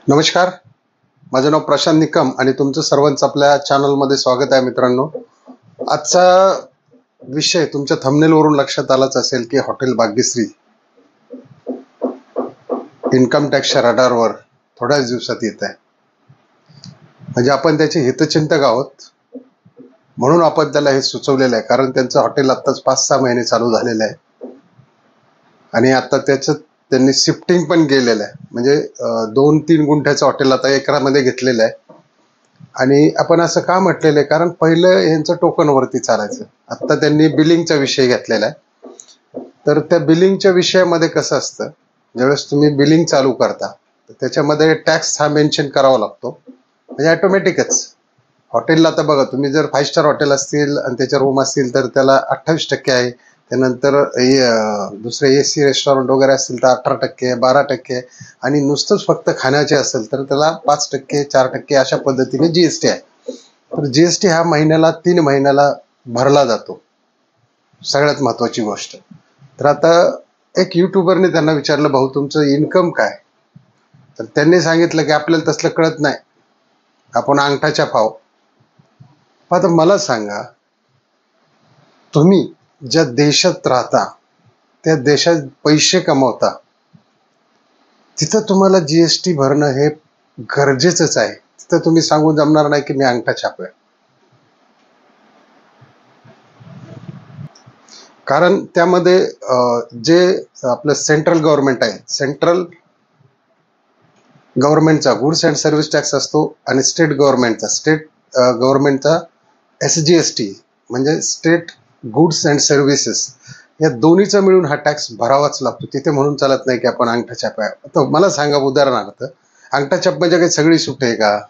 नमस्कार. माझं नाव प्रशांत निकम आणि तुमचं सर्वांचं आपल्या चॅनलमध्ये स्वागत आहे मित्रांनो. आजचा विषय तुमच्या थंबनेलवरून लक्षात आलाच असेल की हॉटेल भाग्यश्री इन्कम टॅक्सच्या रडारवर थोड्याच दिवसात येत आहे. म्हणजे आपण त्याचे हितचिंतक आहोत म्हणून आपण त्याला हे सुचवलेलं आहे, कारण त्यांचं हॉटेल आत्ताच 5-6 महिने चालू झालेलं आहे आणि आता त्याचं त्यांनी शिफ्टिंग पण केलेलं आहे. म्हणजे 2-3 गुंठ्याचं हॉटेल आता एकरामध्ये घेतलेलं आहे. आणि आपण असं का म्हटलेलं आहे, कारण पहिलं यांचं टोकनवरती चालायचं, आता त्यांनी बिलिंगचा विषय घेतलेला आहे. तर त्या बिलिंगच्या विषयामध्ये कसं असतं, ज्यावेळेस तुम्ही बिलिंग चालू करता तर त्याच्यामध्ये टॅक्स हा मेन्शन करावा लागतो. म्हणजे ऑटोमॅटिकच हॉटेलला, आता बघा तुम्ही जर 5 स्टार हॉटेल असतील आणि त्याच्या रूम असतील तर त्याला 28% आहे. त्यानंतर दुसरे AC रेस्टॉरंट वगैरे असतील तर 18%, 12%, आणि नुसतंच फक्त खाण्याचे असेल तर त्याला 5%, 4% अशा पद्धतीने GST आहे. तर GST हा महिन्याला 3 महिन्याला भरला जातो. सगळ्यात महत्वाची गोष्ट. तर आता एक युट्यूबरने त्यांना विचारलं, भाऊ तुमचं इन्कम काय? तर त्यांनी सांगितलं की आपल्याला तसलं कळत नाही, आपण अंगठाच्या पाव. आता मला सांगा, तुम्ही ज्या देशात राहता त्या देशात पैसे कमवता, तिथं तुम्हाला GST भरणं हे गरजेचंच आहे. तिथं तुम्ही सांगून जमणार नाही की मी अंगठा छाप आहे, कारण त्यामध्ये जे आपलं सेंट्रल गव्हर्नमेंट आहे, सेंट्रल गव्हर्नमेंटचा गुड्स अँड सर्व्हिस टॅक्स असतो आणि स्टेट गव्हर्नमेंटचा SGST म्हणजे स्टेट गुड्स अँड सर्व्हिसेस, या दोन्हीचा मिळून हा टॅक्स भरावाच लागतो. तिथे म्हणून चालत नाही की आपण अंगठा छाप आहे. तर मला सांगा, उदाहरणार्थ अंगठा छाप म्हणजे काही सगळी सुट आहे का?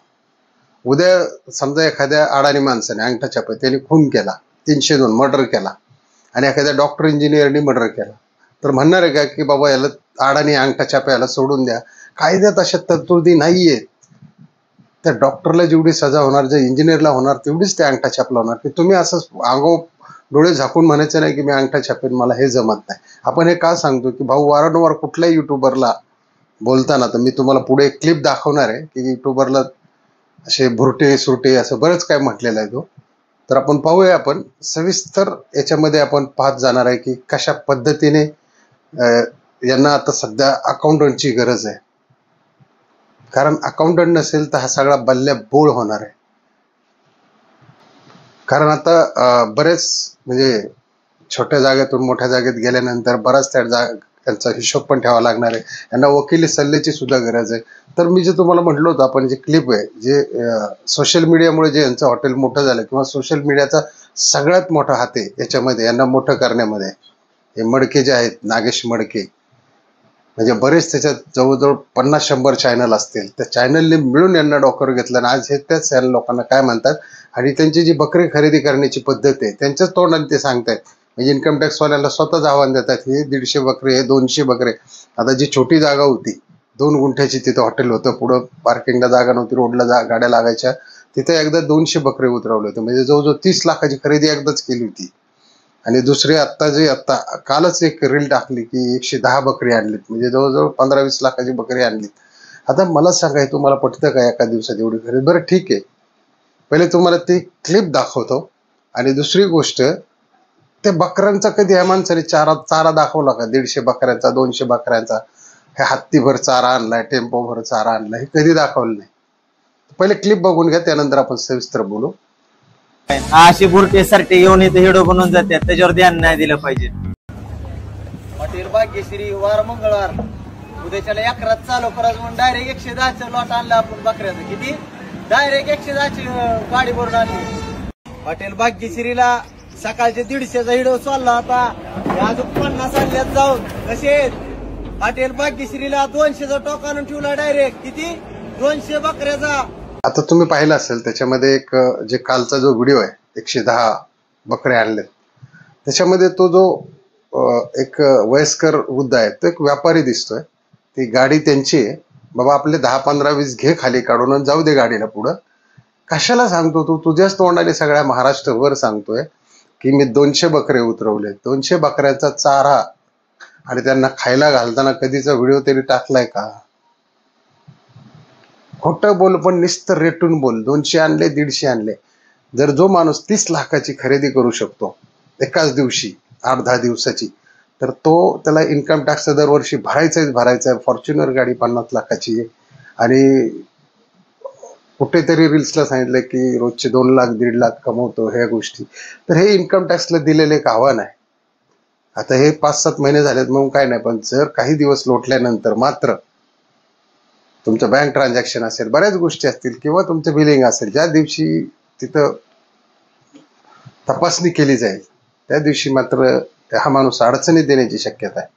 उद्या समजा एखाद्या अडाणी माणसाने अंगठा छाप आहे, त्याने खून केला, 302 मर्डर केला, आणि एखाद्या डॉक्टर इंजिनियरने मर्डर केला, तर म्हणणार आहे का की बाबा याला अडाणी अंगठा छाप याला सोडून द्या? कायद्यात अशा तरतुदी नाहीये. त्या डॉक्टरला जेवढी सजा होणार, ज्या इंजिनियरला होणार तेवढीच त्या अंगठा छापला होणार. की तुम्ही असं अंगो डोळे झाकून म्हणायचं नाही की मी अंगठा छापेन, मला हे जमत नाही. आपण हे का सांगतो की भाऊ, वारंवार कुठल्याही युट्यूबरला बोलताना, तर मी तुम्हाला पुढे एक क्लिप दाखवणार आहे की युट्यूबरला असे भुरटे सुरटे असं बरंच काय म्हटलेलं आहे तो. तर आपण पाहूया, आपण सविस्तर याच्यामध्ये आपण पाहत जाणार आहे की कशा पद्धतीने यांना आता सध्या अकाउंटंटची गरज आहे. कारण अकाउंटंट नसेल तर हा सगळा बल्ल्या बोळ होणार आहे. कारण आता बरेच म्हणजे छोट्या जागेतून मोठ्या जागेत गेल्यानंतर बराच त्यांचा हिशोब पण ठेवावा लागणार आहे. यांना वकिली सल्ल्याची सुद्धा गरज आहे. तर मी जे तुम्हाला म्हटलं होतं, आपण जे क्लिप आहे, जे सोशल मीडियामुळे जे यांचं हॉटेल मोठं झालं, किंवा सोशल मीडियाचा सगळ्यात मोठा हात आहे याच्यामध्ये यांना मोठं करण्यामध्ये. हे मडके जे आहेत, नागेश मडके, म्हणजे बरेच त्याच्यात जवळजवळ 50-100 चॅनल असतील. त्या चॅनलने मिळून यांना डोक्यावर घेतलं आणि आज हे त्याच लोकांना काय म्हणतात, आणि त्यांची जी बकरी खरेदी करण्याची पद्धत आहे त्यांच्याच तोंडाने ते सांगतायत. म्हणजे इन्कम टॅक्सवाल्यांना स्वतःच आव्हान देतात, हे 150 बकरे, हे 200 बकरे. आता जी छोटी जागा होती 2 गुंठ्याची, तिथं हॉटेल होतं, पुढं पार्किंगला जागा नव्हती, रोडला गाड्या लागायच्या, तिथे एकदा 200 बकरे उतरवले होते. म्हणजे जवळजवळ 30 लाखाची खरेदी एकदाच केली होती. आणि दुसरे आत्ता कालच एक रील टाकली की 110 बकरी आणलीत, म्हणजे जवळजवळ 15-20 लाखाची बकरी आणलीत. आता मला सांगा, तुम्हाला पटतं का एका दिवसात एवढी खरेदी? बरं ठीक आहे, पहिले तुम्हाला ती क्लिप दाखवतो. आणि दुसरी गोष्ट, त्या बकऱ्यांचा कधी या माणसाने चारा दाखवला का? 150 बकऱ्यांचा, 200 बकऱ्यांचा, हे हत्तीभर चारा आणलाय, टेम्पोभर चारा आणलाय, हे कधी दाखवलं नाही. पहिले क्लिप बघून घ्या, त्यानंतर आपण सविस्तर बोलू. अशी बुरटे सरटे येऊन इथे हिडो बनवून जातात, त्याच्यावर ध्यान नाही दिलं पाहिजे. हॉटेल भाग्यश्री वार मंगळवार उद्याच्याला 11 चालू करायचं म्हणून डायरेक्ट 110चं लॉट आणलं आपण बकऱ्याचं. किती? डायरेक्ट 110ची गाडी भरून आणली. हॉटेल भाग्यश्रीला सकाळचे 150चा हिडो चालला होता, अजून 50 आणल्यात जाऊन. कसे हॉटेल भाग्यश्रीला 200चा टोक आणून ठेवला डायरेक्ट. किती? 200 बकऱ्याचा. आता तुम्ही पाहिलं असेल, त्याच्यामध्ये एक जे कालचा जो व्हिडिओ आहे, 110 बकरे आणले, त्याच्यामध्ये तो जो एक वयस्कर वृद्ध आहे, तो एक व्यापारी दिसतोय. ती गाडी त्यांची आहे, बाबा आपले 10, 15, 20 घे खाली काढून, जाऊ दे गाडीला पुढं. कशाला सांगतो तू? तुझ्याच तोंडाने सगळ्या महाराष्ट्रभर सांगतोय की मी 200 बकरे उतरवले. 200 बकऱ्यांचा चारा आणि त्यांना खायला घालताना कधीचा व्हिडिओ तरी टाकलाय का? खोटं बोल पण नुसतं रेटून बोल. 200 आणले, 150 आणले. जर जो माणूस 30 लाखाची खरेदी करू शकतो एकाच दिवशी 8-10 दिवसाची, तर त्याला इन्कम टॅक्स दरवर्षी भरायचा. फॉर्च्युनर गाडी 50 लाखाची आहे आणि कुठेतरी रील्सला सांगितलं की रोजचे 2 लाख 1.5 लाख कमवतो ह्या गोष्टी. तर हे इन्कम टॅक्सला दिलेलं एक आव्हान आहे. आता हे 5-7 महिने झालेत मग काय नाही, पण जर काही दिवस लोटल्यानंतर मात्र तुमचं बँक ट्रान्झॅक्शन असेल, बऱ्याच गोष्टी असतील किंवा तुमचं बिलिंग असेल, ज्या दिवशी तिथं तपासणी केली जाईल त्या दिवशी मात्र हा माणूस अडचणीत देण्याची शक्यता आहे.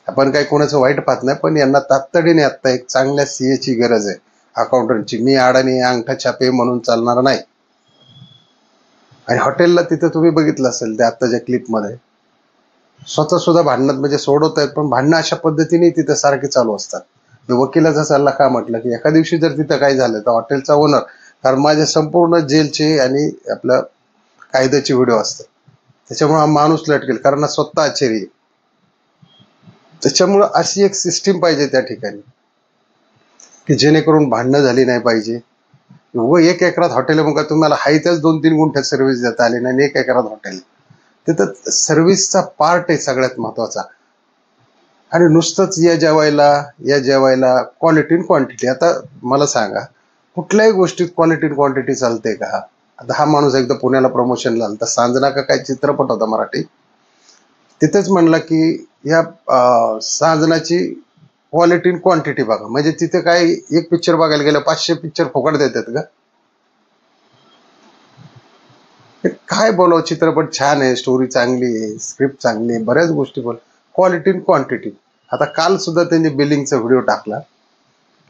आपण काही कोणाचं वाईट पाहत नाही, पण यांना तातडीने आता एक चांगल्या सीए ची गरज आहे, अकाउंटंटची. मी अडाणी अंगठा छापे म्हणून चालणार नाही. आणि हॉटेलला तिथं तुम्ही बघितलं असेल त्या आत्ताच्या क्लिपमध्ये स्वतः सुद्धा भांडणात म्हणजे सोडवत आहेत, पण भांडणं अशा पद्धतीने तिथं सारखे चालू असतात. मी वकिलाचा सल्ला का म्हटलं की एका दिवशी जर तिथं काय झालं तर हॉटेलचा ओनर, कारण माझे संपूर्ण जेलचे आणि आपल्या कायद्याचे व्हिडिओ असतात, त्याच्यामुळे हा माणूस लटकेल, कारण स्वतः आश्चर्य. त्याच्यामुळं अशी एक सिस्टीम पाहिजे त्या ठिकाणी की जेणेकरून भांडणं झाली नाही पाहिजे. 1 एकरात हॉटेल मग तुम्हाला हायच्याच 2-3 गुंठ्यात सर्व्हिस देता आली नाही, 1 एकरात हॉटेल. तिथं सर्व्हिसचा पार्ट आहे सगळ्यात महत्वाचा. आणि नुसतंच या जेवायला क्वालिटी आणि क्वांटिटी. आता मला सांगा, कुठल्याही गोष्टीत क्वालिटी आणि क्वांटिटी चालते का? आता हा माणूस एकदा पुण्याला प्रमोशनला आला तर सांजना का काय चित्रपट होता मराठी, तिथेच म्हणला की या सांजनाची क्वालिटी आणि क्वांटिटी बघा. म्हणजे तिथे काय एक पिक्चर बघायला गेलं 500 पिक्चर फुकट देतात का? काय बोलावं, चित्रपट छान आहे, स्टोरी चांगली आहे, स्क्रिप्ट चांगली आहे, बऱ्याच गोष्टी बोल, क्वालिटी आणि क्वांटिटी. आता काल सुद्धा त्यांनी बिलिंगचा व्हिडिओ टाकला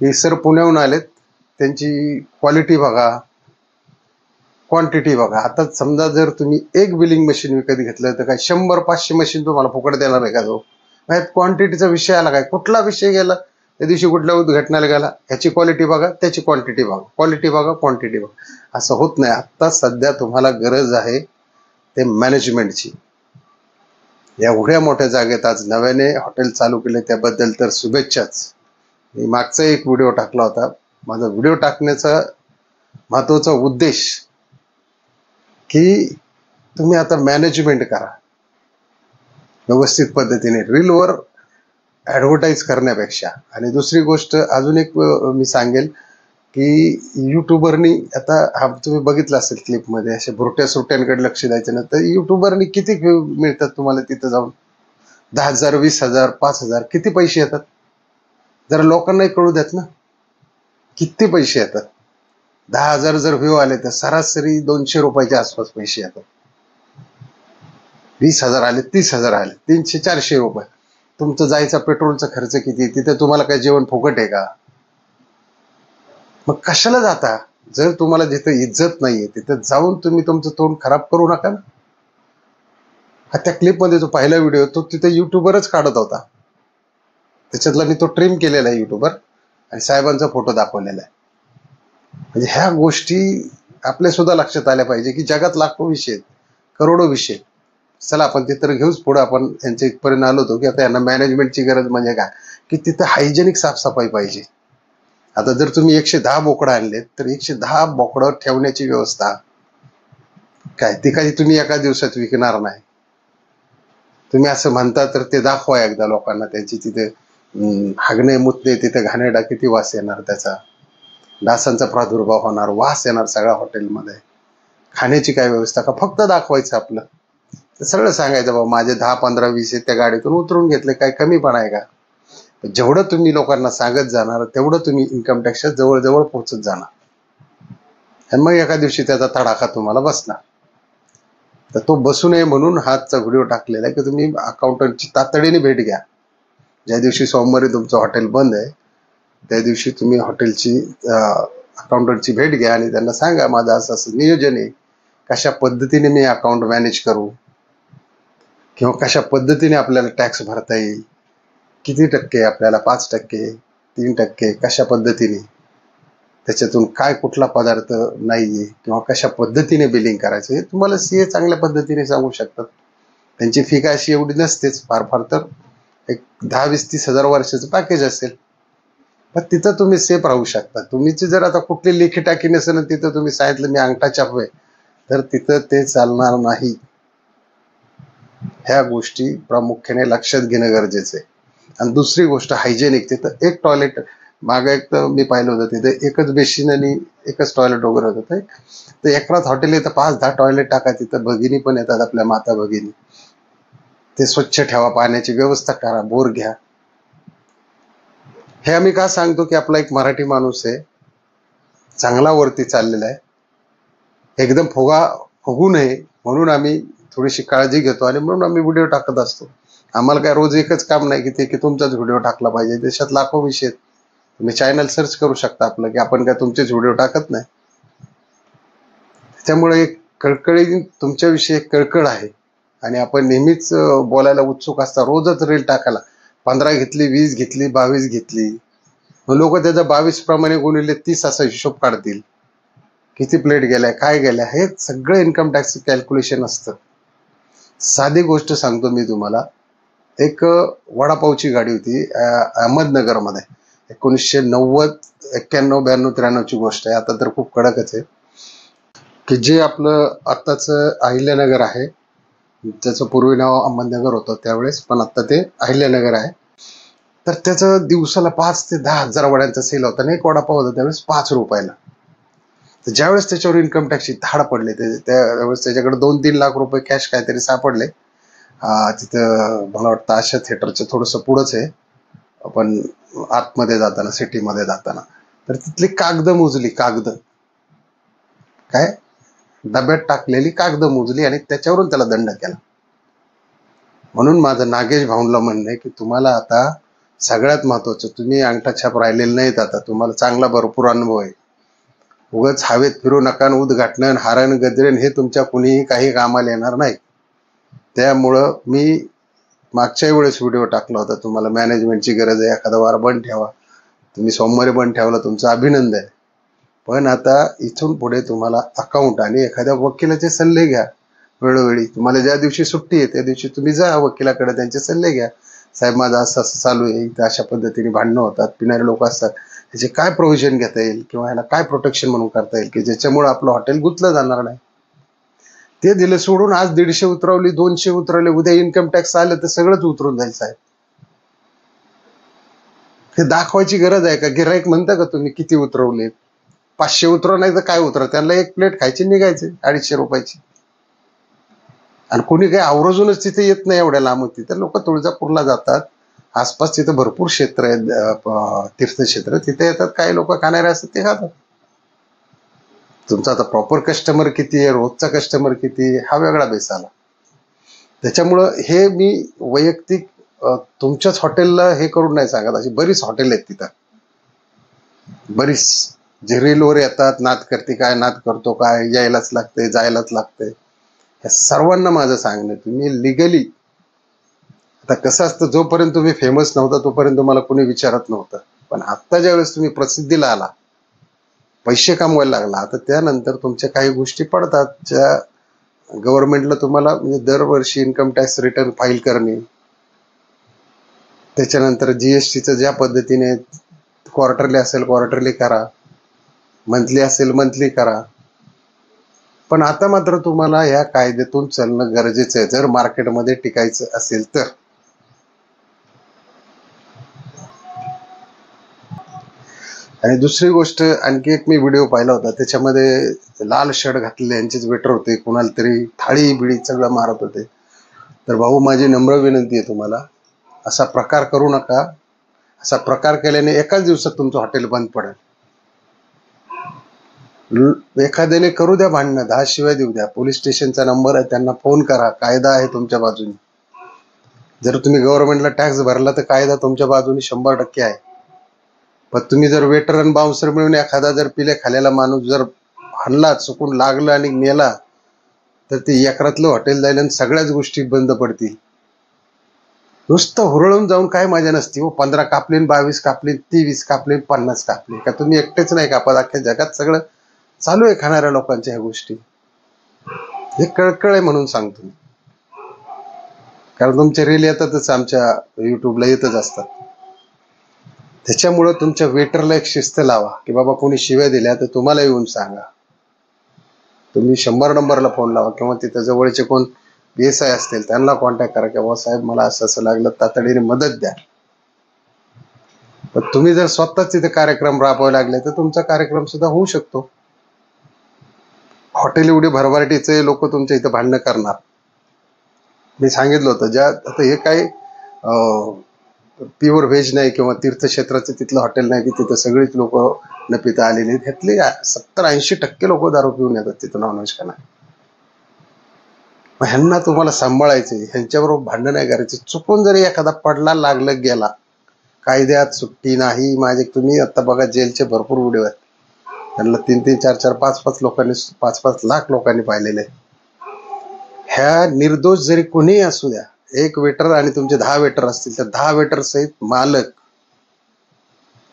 की सर पुण्याहून आलेत, त्यांची क्वालिटी बघा, क्वांटिटी बघा. आता समजा जर तुम्ही एक बिलिंग मशीन विकत घेतलं तर काय 100-500 मशीन तुम्हाला फुकट देणार आहे का? जो नाही, क्वांटिटीचा विषय आला काय, कुठला विषय गेला त्या दिवशी, कुठल्या उद्घटनाला गेला, ह्याची क्वालिटी बघा, त्याची क्वांटिटी बघा, क्वालिटी बघा, क्वांटिटी बघा. असं होत नाही. आता सध्या तुम्हाला गरज आहे ते मॅनेजमेंटची. एवढ्या मोठ्या जागेत आज नव्याने हॉटेल चालू केले त्याबद्दल तर शुभेच्छाच. मी मागचा एक व्हिडिओ टाकला होता. माझा व्हिडिओ टाकण्याचा महत्वाचा उद्देश की तुम्ही आता मॅनेजमेंट करा व्यवस्थित पद्धतीने, रीलवर ॲडव्हर्टाईज करण्यापेक्षा. आणि दुसरी गोष्ट अजून एक मी सांगेल की युट्यूबरनी, आता हा तुम्ही बघितलं असेल क्लिपमध्ये, अशा भुरट्या सुट्ट्यांकडे लक्ष द्यायचं नाही. तर युट्यूबरनी किती व्ह्यू मिळतात तुम्हाला तिथं जाऊन? 10,000, 20,000, 5,000 किती पैसे येतात? जरा लोकांनाही कळू द्यात ना किती पैसे येतात. 10,000 जर व्ह्यू आले तर सरासरी 200 रुपयाच्या आसपास पैसे येतात. 20,000 आले, 30,000 आले, 300-400 रुपये. तुमचं जायचा पेट्रोलचा खर्च किती? तिथे तुम्हाला काय जेवण फुकट आहे का? मग कशाला जाता? जर तुम्हाला जिथं इज्जत नाहीये तिथं जाऊन तुम्ही तुमचं तोंड खराब करू नका ना. हा त्या क्लिपमध्ये जो पहिला व्हिडिओ तो तिथे युट्यूबरच काढत होता, त्याच्यातला मी तो ट्रिम केलेला आहे युट्यूबर, आणि साहेबांचा फोटो दाखवलेला आहे. म्हणजे ह्या गोष्टी आपल्या सुद्धा लक्षात आल्या पाहिजे की जगात लाखो विषय आहेत, करोडो विषय. चला आपण ते तर घेऊच पुढे. आपण यांच्या इथपर्यंत आलो होतो की आता यांना मॅनेजमेंटची गरज म्हणजे काय, की तिथं हायजेनिक साफसफाई पाहिजे. आता जर तुम्ही 110 बोकडं आणलेत तर 110 बोकडं ठेवण्याची व्यवस्था काय, ती काही तुम्ही एका दिवसात विकणार नाही. तुम्ही असं म्हणता तर ते दाखवा एकदा लोकांना. त्यांची तिथे हागणे मुतणे, तिथे घाणेरडा किती वास येणार, त्याचा डासांचा प्रादुर्भाव होणार, वास येणार सगळ्या हॉटेलमध्ये. खाण्याची काय व्यवस्था का, फक्त दाखवायचं आपलं. तर सगळं सांगायचं बाबा माझे 10, 15, 20 त्या गाडीतून उतरून घेतले, काय कमीपणा आहे का? जेवढं तुम्ही लोकांना सांगत जाणार तेवढं तुम्ही इन्कम टॅक्सच्या जवळ पोहोचत जाणार, आणि मग एका दिवशी त्याचा तडाखा तुम्हाला बसणार. तर तो बसू नये म्हणून हाचा व्हिडिओ टाकलेला आहे की तुम्ही अकाउंटंटची तातडीने भेट घ्या. ज्या दिवशी सोमवारी तुमचं हॉटेल बंद आहे त्या दिवशी तुम्ही हॉटेलची अकाउंटंटची भेट घ्या आणि त्यांना सांगा माझं असं असं नियोजन आहे, कशा पद्धतीने मी अकाउंट मॅनेज करू, किंवा कशा पद्धतीने आपल्याला टॅक्स भरता येईल, किती टक्के आपल्याला, 5%, 3%, कशा पद्धतीने, त्याच्यातून काय कुठला पदार्थ नाहीये, किंवा कशा पद्धतीने बिलिंग करायचं हे तुम्हाला सीए चांगल्या पद्धतीने सांगू शकतात. त्यांची फी काय अशी एवढी नसतेच, फार फार तर एक 10, 20, 30 हजार वर्षाचं पॅकेज असेल. पण तिथं तुम्ही सेफ राहू शकता. तुम्हीची जर आता कुठली लेखी टाकी नसेल आणि तिथं तुम्ही सांगितलं मी अंगठा छापवे, तर तिथं ते चालणार नाही. ह्या गोष्टी प्रामुख्याने लक्षात घेणं गरजेचं आहे. आणि दुसरी गोष्ट हायजेनिक, तिथं एक टॉयलेट मागे एक तर मी पाहिलं होतं, तिथे एकच बेसिन आणि एकच टॉयलेट वगैरे होतं. तर एकरात हॉटेल येतं 5-10 टॉयलेट टाका, तिथं भगिनी पण येतात आपल्या माता भगिनी. ते स्वच्छ ठेवा, पाण्याची व्यवस्था करा, बोर घ्या. हे आम्ही का सांगतो की आपला एक मराठी माणूस आहे, चांगला वरती चाललेला आहे, एकदम फुगू नये म्हणून आम्ही थोडीशी काळजी घेतो आणि म्हणून आम्ही व्हिडिओ टाकत असतो. आम्हाला काय रोज एकच काम नाही की ते की तुमचाच व्हिडिओ टाकला पाहिजे. देशात लाखो विषय आहेत. तुम्ही चॅनल सर्च करू शकता आपलं, की आपण काय तुमचेच व्हिडिओ टाकत नाही. त्यामुळे एक कळकळी तुमच्याविषयी एक कळकळ आहे आणि आपण नेहमीच बोलायला उत्सुक असता. रोजच रील टाकायला 15 घेतली, 20 घेतली, 22 घेतली, मग लोक त्याचा 22 प्रमाणे गुणिले 30 असा हिशोब काढतील. किती प्लेट गेल्या, काय गेल्या, हे सगळं इन्कम टॅक्स कॅल्क्युलेशन असतं. साधी गोष्ट सांगतो मी तुम्हाला. एक वडापावची गाडी होती अहमदनगरमध्ये, 1990, 91, 92, 93 ची गोष्ट आहे. आता तर खूप कडकच आहे. की जे आपलं आत्ताच अहिल्यानगर आहे, त्याचं पूर्वी नाव अहमदनगर होतं त्यावेळेस, पण आता ते अहिल्यानगर आहे. तर त्याचं दिवसाला 5 ते 10 हजार वड्यांचा सेल होता आणि एक वडापाव होता त्यावेळेस 5 रुपयाला. तर ज्यावेळेस त्याच्यावर इन्कम टॅक्सची धाड पडली, त्यावेळेस त्याच्याकडे 2-3 लाख रुपये कॅश काहीतरी सापडले. तिथं मला वाटतं आशा थिएटरचं थोडंसं पुढंच आहे, पण आतमध्ये जाताना, सिटीमध्ये जाताना. तर तिथली कागद मोजली, कागद काय डब्यात टाकलेली कागद मोजली आणि त्याच्यावरून त्याला दंड केला. म्हणून माझं नागेश भाऊंला म्हणणं आहे की तुम्हाला आता सगळ्यात महत्वाचं, तुम्ही अंगठा छाप राहिलेले नाहीत, आता तुम्हाला चांगला भरपूर अनुभव आहे. उगाच हवेत फिरू नका, उद्घाटन हारण गजरेन हे तुमच्या कुणीही काही कामाला येणार नाही. त्यामुळं मी मागच्या वेळेस व्हिडिओ टाकला होता, तुम्हाला मॅनेजमेंटची गरज आहे, एखादा वार बंद ठेवा. तुम्ही सोमवारी बंद ठेवला, तुमचं अभिनंदन आहे. पण आता इथून पुढे तुम्हाला अकाउंट आणि एखाद्या वकिलाचे सल्ले घ्या वेळोवेळी. तुम्हाला ज्या दिवशी सुट्टी आहे त्या दिवशी तुम्ही जा वकिलाकडे, त्यांचे सल्ले घ्या. साहेब माझं असं असं चालू आहे, इथं अशा पद्धतीने भांडणं होतात, पिणारे लोक असतात, ह्याचे काय प्रोव्हिजन घेता येईल किंवा ह्याला काय प्रोटेक्शन म्हणून करता येईल की ज्याच्यामुळे आपलं हॉटेल गुंतलं जाणार नाही. ते दिलं सोडून आज 150 उतरवली, 200 उतरवले, उद्या इन्कम टॅक्स आलं तर सगळंच उतरून जायचं आहे. हे दाखवायची गरज आहे का? गिऱ्हाईक म्हणतं का तुम्ही किती उतरवले? 500 उतरव, नाही तर काय उतरव, त्यांना एक प्लेट खायची निघायचे 250 रुपयाची. आणि कोणी काही आवर्जूनच तिथे येत नाही एवढ्या लांब. तिथे लोक तुळजापूरला जातात, आसपास तिथे भरपूर क्षेत्र आहेत, तीर्थक्षेत्र, तिथे येतात. काही लोक खाणारे असतात ते खातात. तुमचा आता प्रॉपर कस्टमर किती आहे, रोजचा कस्टमर किती, हा वेगळा बेस आला. त्याच्यामुळं हे मी वैयक्तिक तुमच्याच हॉटेलला हे करून नाही सांगत, अशी बरीच हॉटेल आहेत तिथं, बरीच जे रीलवर येतात, नाद करते काय, नाद करतो काय, यायलाच लागते, जायलाच लागते. या सर्वांना माझं सांगणं, तुम्ही लिगली, आता कसं असतं, जोपर्यंत तुम्ही फेमस नव्हता तोपर्यंत तुम्हाला कोणी विचारत नव्हतं. पण आत्ता ज्यावेळेस तुम्ही प्रसिद्धीला आला, पैसे कमवायला लागला, आता त्यानंतर तुमच्या काही गोष्टी पडतात, ज्या गव्हर्नमेंटला तुम्हाला, म्हणजे दरवर्षी इन्कम टॅक्स रिटर्न फाईल करणे, त्याच्यानंतर जीएसटीचं ज्या पद्धतीने क्वार्टरली असेल क्वार्टरली करा, मंथली असेल मंथली करा. पण आता मात्र तुम्हाला या कायद्यातून चालणं गरजेचं आहे जर मार्केटमध्ये टिकायचं असेल तर. आणि दुसरी गोष्ट, आणखी एक मी व्हिडिओ पाहिला होता, त्याच्यामध्ये लाल शर्ट घातलेले यांचेच वेटर होते, कोणाला तरी थाळी बिळी सगळं मारत होते. तर भाऊ, माझी नम्र विनंती आहे तुम्हाला, असा प्रकार करू नका. असा प्रकार केल्याने एकाच दिवसात तुमचं हॉटेल बंद पडेल. एखाद्याने करू द्या भांडणं, 10 शिवाय देऊ द्या, पोलीस स्टेशनचा नंबर आहे, त्यांना फोन करा, कायदा आहे तुमच्या बाजूने. जर तुम्ही गव्हर्नमेंटला टॅक्स भरला तर कायदा तुमच्या बाजूने 100% आहे. पण तुम्ही जर वेटर आणि बाउन्सर मिळून एखादा जर पिले खाल्याला माणूस जर हाणला, चुकून लागलं आणि मेला, तर ते एकरातलं हॉटेल जाईल आणि सगळ्याच गोष्टी बंद पडतील. नुसतं हुरळून जाऊन काय मजा नसती. 15 कापले, 22 कापले, 23 कापले, 50 कापले, का तुम्ही एकटेच नाही कापत, अख्ख्या जगात सगळं चालू आहे खाणाऱ्या लोकांच्या ह्या गोष्टी. हे कळकळ आहे म्हणून सांगतो, कारण तुमचे रील येतातच, आमच्या युट्यूबला येतच असतात. त्याच्यामुळं तुमच्या वेटरला एक शिस्त लावा की बाबा कोणी शिव्या दिल्या तर तुम्हाला येऊन सांगा. तुम्ही 100 नंबरला फोन लावा किंवा तिथं जवळचे कोण PSI असतील त्यांना कॉन्टॅक्ट करा की बाबा साहेब मला असं असं लागलं, तातडीने मदत द्या. पण तुम्ही जर स्वतःच तिथे कार्यक्रम राबवावे लागले तर तुमचा कार्यक्रम सुद्धा होऊ शकतो. हॉटेल एवढी भरभराटीचे लोक तुमच्या इथं भांडणं करणार. मी सांगितलं होतं आता हे काही प्युअर व्हेज नाही किंवा तीर्थक्षेत्राचं तिथलं हॉटेल नाही की तिथं सगळीच लोक न पिता आलेली. ह्यातली 70-80% लोक दारू पिऊन येतात तिथं नॉनव्हेज खाणार. ह्यांना तुम्हाला सांभाळायचे, ह्यांच्याबरोबर भांडण नाही करायचे. चुकून जरी एखादा पडला लागलं गेला, कायद्यात सुट्टी नाही. माझे तुम्ही आता बघा जेलचे भरपूर व्हिडिओ आहेत, त्यांना 3-3, 4-4, 5-5 लोकांनी 5-5 लाख लोकांनी पाहिलेले. ह्या निर्दोष जरी कोणीही असू द्या, एक वेटर आणि तुमचे 10 वेटर असतील तर 10 वेटर सहित मालक,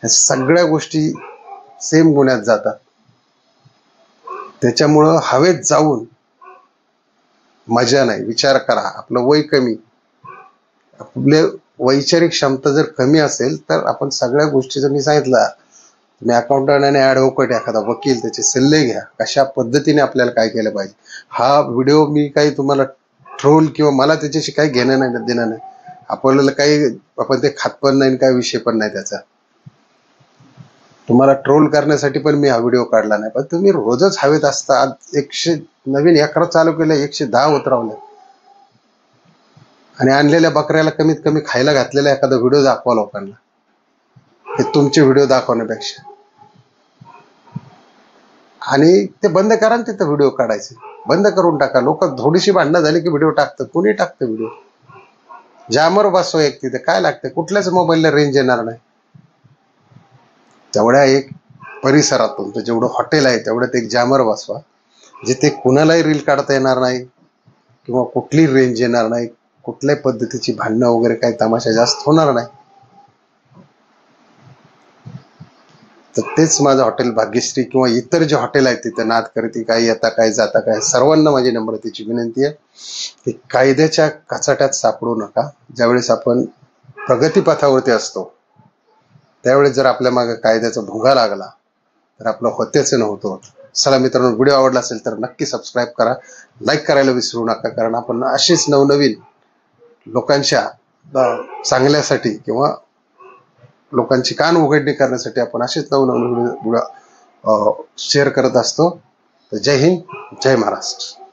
ह्या सगळ्या गोष्टी सेम गुन्ह्यात जातात. त्याच्यामुळं हवेत जाऊन मजा नाही. विचार करा, आपलं वय कमी, आपले वैचारिक क्षमता जर कमी असेल तर आपण सगळ्या गोष्टीचं, मी सांगितलं तुम्ही अकाउंटंट आणि ॲडव्होकेट, एखादा वकील, त्याचे सल्ले घ्या कशा पद्धतीने आपल्याला काय केलं पाहिजे. हा व्हिडिओ मी काही तुम्हाला ट्रोल किंवा मला त्याच्याशी काही घेणं नाही देणं नाही. आपल्याला काही, आपण ते खात पण नाही, काय विषय पण नाही त्याचा. तुम्हाला ट्रोल करण्यासाठी पण मी हा व्हिडिओ काढला नाही. पण तुम्ही रोजच हवेत असता. आज 100 नवीन एकरा चालू केलं, 110 उतरवलं आणि आणलेल्या बकऱ्याला कमीत कमी खायला घातलेला एखादा व्हिडिओ दाखवा लोकांना. हे तुमचे व्हिडिओ दाखवण्यापेक्षा. आणि ते बंद करा ना, तिथं व्हिडिओ काढायचे बंद करून टाका. लोक थोडीशी भांडणं झाली की व्हिडिओ टाकतात. कुणी टाकतं व्हिडिओ? जॅमर बसवा एक तिथे, काय लागतं? कुठल्याच मोबाईलला रेंज येणार नाही. तेवढ्या एक परिसरात तुमचं जेवढं हॉटेल आहे तेवढ्यात एक जॅमर बसवा, जिथे कुणालाही रील काढता येणार नाही किंवा कुठली रेंज येणार नाही, कुठल्याही पद्धतीची भांडणं वगैरे काही तमाशा जास्त होणार नाही. तर तेच माझं हॉटेल भाग्यश्री किंवा इतर जे हॉटेल आहेत तिथे नाद करती काय, येता काय, जाता काय, सर्वांना माझी नम्रतेची विनंती आहे की कायद्याच्या कचाट्यात सापडू नका. ज्यावेळेस आपण प्रगतीपथावरती असतो त्यावेळेस जर आपल्या मागे कायद्याचा भुंगा लागला तर आपलं होत्याचं नव्हतं. चला मित्रांनो, व्हिडिओ आवडला असेल तर नक्की सबस्क्राईब करा, लाईक करायला विसरू नका. कारण आपण अशीच नवनवीन लोकांच्या चांगल्यासाठी किंवा लोकांची कान उघडणी करण्यासाठी आपण असेच नवनवीन व्हिडिओ शेअर करत असतो. तर जय हिंद, जय महाराष्ट्र.